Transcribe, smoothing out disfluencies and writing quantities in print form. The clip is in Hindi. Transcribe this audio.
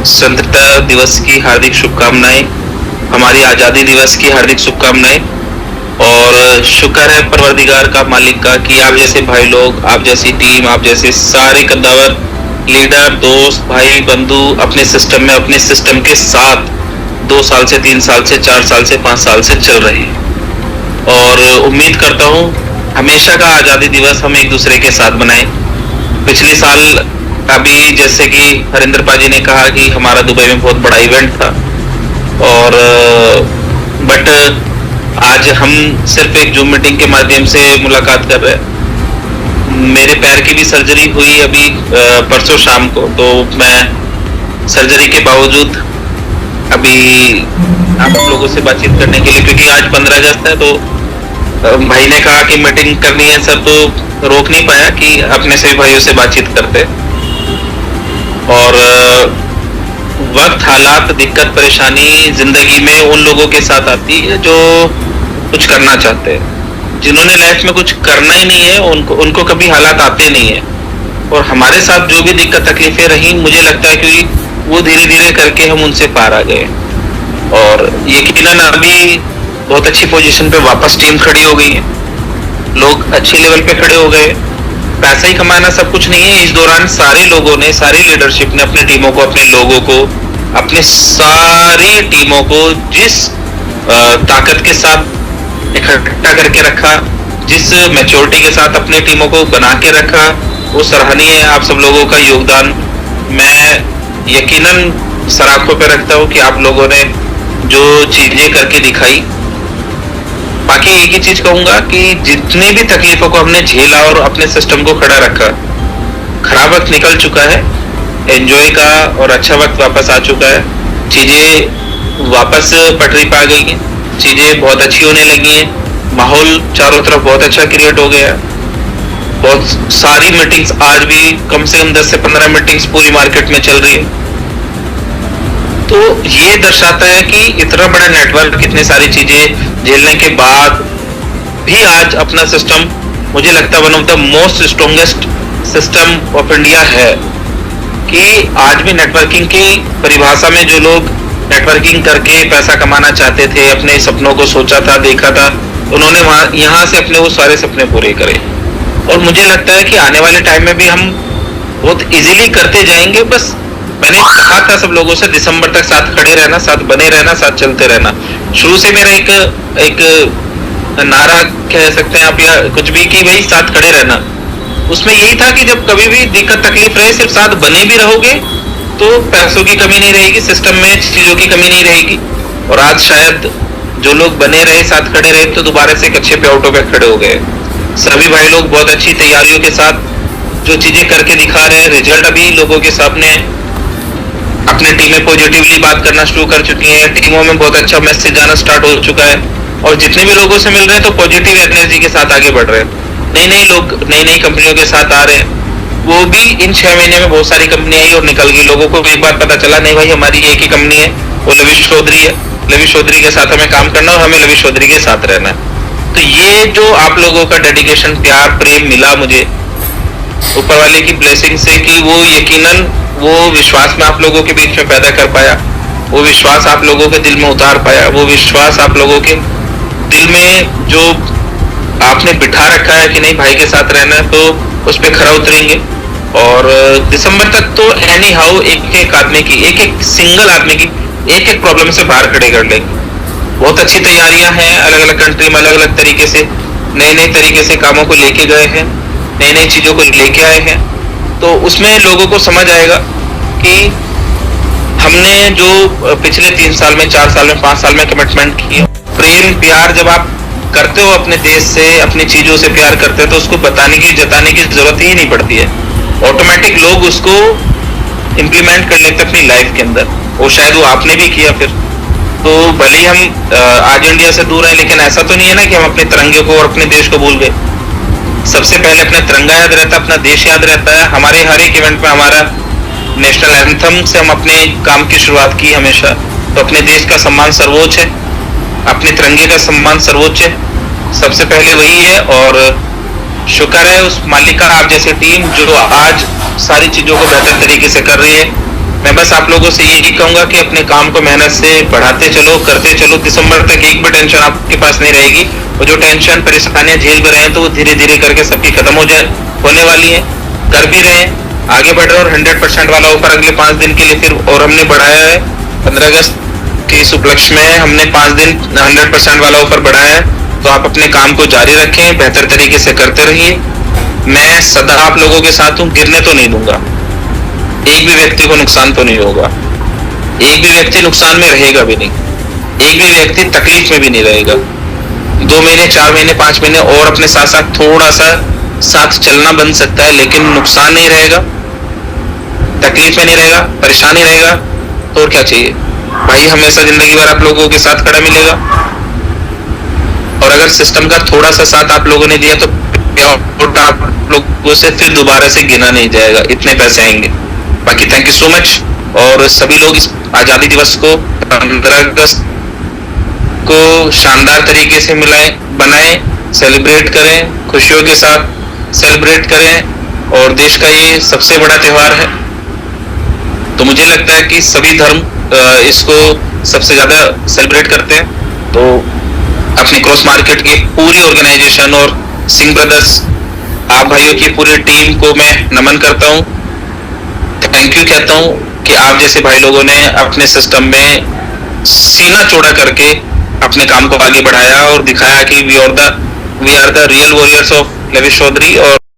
स्वतंत्रता दिवस की हार्दिक शुभकामनाएं, हमारी आज़ादी दिवस की हार्दिक शुभकामनाएं। और शुक्र है परवरदिगार का, मालिक का, कि आप जैसे भाई लोग, आप जैसी टीम, आप जैसे सारे कद्दावर लीडर, दोस्त, भाई, बंधु अपने सिस्टम में, अपने सिस्टम के साथ 2 साल से, 3 साल से, 4 साल से, 5 साल से चल रहे हैं। और उम्मीद करता हूँ हमेशा का आज़ादी दिवस हम एक दूसरे के साथ बनाएं। पिछले साल अभी जैसे कि हरिंदर पाजी ने कहा कि हमारा दुबई में बहुत बड़ा इवेंट था, और बट आज हम सिर्फ एक जूम मीटिंग के माध्यम से मुलाकात कर रहे हैं। मेरे पैर की भी सर्जरी हुई अभी परसों शाम को, तो मैं सर्जरी के बावजूद अभी आप लोगों से बातचीत करने के लिए, क्योंकि आज 15 अगस्त है, तो भाई ने कहा कि मीटिंग करनी है सर, तो रोक नहीं पाया कि अपने सभी भाइयों से बातचीत करते। और वक्त, हालात, दिक्कत, परेशानी जिंदगी में उन लोगों के साथ आती है जो कुछ करना चाहते हैं। जिन्होंने लाइफ में कुछ करना ही नहीं है, उनको कभी हालात आते नहीं है। और हमारे साथ जो भी दिक्कत तकलीफें रही, मुझे लगता है कि वो धीरे धीरे करके हम उनसे पार आ गए। और यकीनन अभी बहुत अच्छी पोजीशन पे वापस टीम खड़ी हो गई है, लोग अच्छे लेवल पे खड़े हो गए। पैसा ही कमाना सब कुछ नहीं है। इस दौरान सारे लोगों ने, सारी लीडरशिप ने अपने टीमों को, अपने लोगों को, अपने सारी टीमों को जिस ताकत के साथ इकट्ठा करके रखा, जिस मैच्योरिटी के साथ अपने टीमों को बना के रखा, वो सराहनीय है। आप सब लोगों का योगदान मैं यकीनन सराखों पे रखता हूँ कि आप लोगों ने जो चीजें करके दिखाई। बाकी एक ही चीज कहूंगा कि जितनी भी तकलीफों को हमने झेला और अपने सिस्टम को खड़ा रखा, खराब वक्त निकल चुका है, एंजॉय का और अच्छा वक्त वापस आ चुका है। चीजें वापस पटरी पे आ गई हैं, चीजें बहुत अच्छी होने लगी हैं, माहौल चारों तरफ बहुत अच्छा क्रिएट हो गया है। बहुत सारी मीटिंग्स, आज भी कम से कम 10 से 15 मीटिंग्स पूरी मार्केट में चल रही है। तो ये दर्शाता है कि इतना बड़ा नेटवर्क, इतनी सारी चीजें झेलने के बाद भी आज अपना सिस्टम, मुझे लगता है one of the most strongest system of India है। कि आज भी नेटवर्किंग की परिभाषा में जो लोग नेटवर्किंग करके पैसा कमाना चाहते थे, अपने सपनों को सोचा था, देखा था, उन्होंने यहाँ से अपने वो सारे सपने पूरे करे। और मुझे लगता है कि आने वाले टाइम में भी हम बहुत इजीली करते जाएंगे। बस मैंने कहा था सब लोगों से, दिसंबर तक साथ खड़े रहना, साथ बने रहना, साथ चलते रहना। शुरू से मेरा एक नारा कह सकते हैं आप, या कुछ भी, कि भाई साथ खड़े रहना। उसमें यही था कि जब कभी भी दिक्कत तकलीफ रहे, सिर्फ साथ बने भी रहोगे तो पैसों की कमी नहीं रहेगी, सिस्टम में चीजों की कमी नहीं रहेगी। और आज शायद जो लोग बने रहे, साथ खड़े रहे, तो दोबारा से एक अच्छे पे आउटो पे खड़े हो गए। सभी भाई लोग बहुत अच्छी तैयारियों के साथ जो चीजें करके दिखा रहे हैं, रिजल्ट अभी लोगों के सामने। अपने टीमें पॉजिटिवली बात करना शुरू कर चुकी हैं, टीमों में बहुत अच्छा मैसेज जाना स्टार्ट हो चुका है। और जितने भी लोगों से मिल रहे हैं तो पॉजिटिव एनर्जी के साथ आगे बढ़ रहे हैं। नई नई लोग नई नई कंपनियों के साथ आ रहे हैं। वो भी इन 6 महीने में बहुत सारी कंपनी आई और निकल गई। लोगों को एक बार पता चला, नहीं भाई हमारी एक ही कंपनी है, वो लविश चौधरी है, लविश चौधरी के साथ हमें काम करना और हमें लविश चौधरी के साथ रहना है। तो ये जो आप लोगों का डेडिकेशन, प्यार, प्रेम मिला मुझे ऊपर वाले की ब्लेसिंग से, कि वो यकीनन वो विश्वास में आप लोगों के बीच में पैदा कर पाया, वो विश्वास आप लोगों के दिल में उतार पाया, वो विश्वास आप लोगों के दिल में जो आपने बिठा रखा है कि नहीं भाई के साथ रहना है, तो उस पर खरा उतरेंगे। और दिसंबर तक तो एनी हाउ एक एक आदमी की, एक एक सिंगल आदमी की एक एक प्रॉब्लम से बाहर खड़े कर लेंगे। बहुत अच्छी तैयारियां हैं, अलग अलग कंट्री में अलग अलग तरीके से, नए नए तरीके से कामों को लेके गए हैं, नई नई चीजों को लेके आए हैं। तो उसमें लोगों को समझ आएगा कि हमने जो पिछले 3 साल में, 4 साल में, 5 साल में कमिटमेंट की, प्रेम प्यार जब आप करते हो अपने देश से, अपनी चीजों से प्यार करते हो, तो उसको बताने की, जताने की जरूरत ही नहीं पड़ती है। ऑटोमेटिक लोग उसको इम्प्लीमेंट कर लेते अपनी लाइफ के अंदर। और शायद वो आपने भी किया फिर। तो भले ही हम आज इंडिया से दूर हैं, लेकिन ऐसा तो नहीं है ना कि हम अपने तिरंगे को और अपने देश को भूल गए। सबसे पहले अपना तिरंगा याद रहता है, अपना देश याद रहता है। हमारे हर एक इवेंट में हमारा नेशनल एंथम से हम अपने काम की शुरुआत की हमेशा। तो अपने देश का सम्मान सर्वोच्च है, अपने तिरंगे का सम्मान सर्वोच्च है, सबसे पहले वही है। और शुक्र है उस मालिक का, आप जैसी टीम जो आज सारी चीजों को बेहतर तरीके से कर रही है। मैं बस आप लोगों से यही कहूंगा कि अपने काम को मेहनत से बढ़ाते चलो, करते चलो। दिसंबर तक एक भी टेंशन आपके पास नहीं रहेगी। और जो टेंशन परेशानियां झेल भी रहे हैं तो वो धीरे धीरे करके सबकी खत्म होने वाली है। कर भी रहे हैं, आगे बढ़ रहे हैं। और 100% वाला ऑफर अगले 5 दिन के लिए फिर और हमने बढ़ाया है। 15 अगस्त के इस उपलक्ष्य में हमने 5 दिन 100% वाला ऑफर बढ़ाया है। तो आप अपने काम को जारी रखें, बेहतर तरीके से करते रहिए। मैं सदा आप लोगों के साथ हूँ, गिरने तो नहीं दूंगा। एक भी व्यक्ति को नुकसान तो नहीं होगा, एक भी व्यक्ति नुकसान में रहेगा भी नहीं, एक भी व्यक्ति तकलीफ में भी नहीं रहेगा। 2 महीने, 4 महीने, 5 महीने और अपने साथ साथ थोड़ा सा साथ चलना बन सकता है, लेकिन नुकसान नहीं रहेगा, तकलीफ में नहीं रहेगा, परेशानी रहेगा। तो और क्या चाहिए भाई? हमेशा जिंदगी भर आप लोगों के साथ खड़ा मिलेगा। और अगर सिस्टम का थोड़ा सा साथ आप लोगों ने दिया तो आप लोगों से फिर दोबारा से गिना नहीं जाएगा, इतने पैसे आएंगे। बाकी थैंक यू सो मच। और सभी लोग इस आजादी दिवस को 15 अगस्त को शानदार तरीके से बनाएं, सेलिब्रेट करें, खुशियों के साथ सेलिब्रेट करें। और देश का ये सबसे बड़ा त्योहार है। तो मुझे लगता है कि सभी धर्म इसको सबसे ज्यादा सेलिब्रेट करते हैं। तो अपनी क्रॉस मार्केट की पूरी ऑर्गेनाइजेशन और सिंह ब्रदर्स, आप भाइयों की पूरी टीम को मैं नमन करता हूँ, थैंक यू कहता हूँ कि आप जैसे भाई लोगों ने अपने सिस्टम में सीना चौड़ा करके अपने काम को आगे बढ़ाया और दिखाया कि we are the real warriors of Lavish Chaudhary. और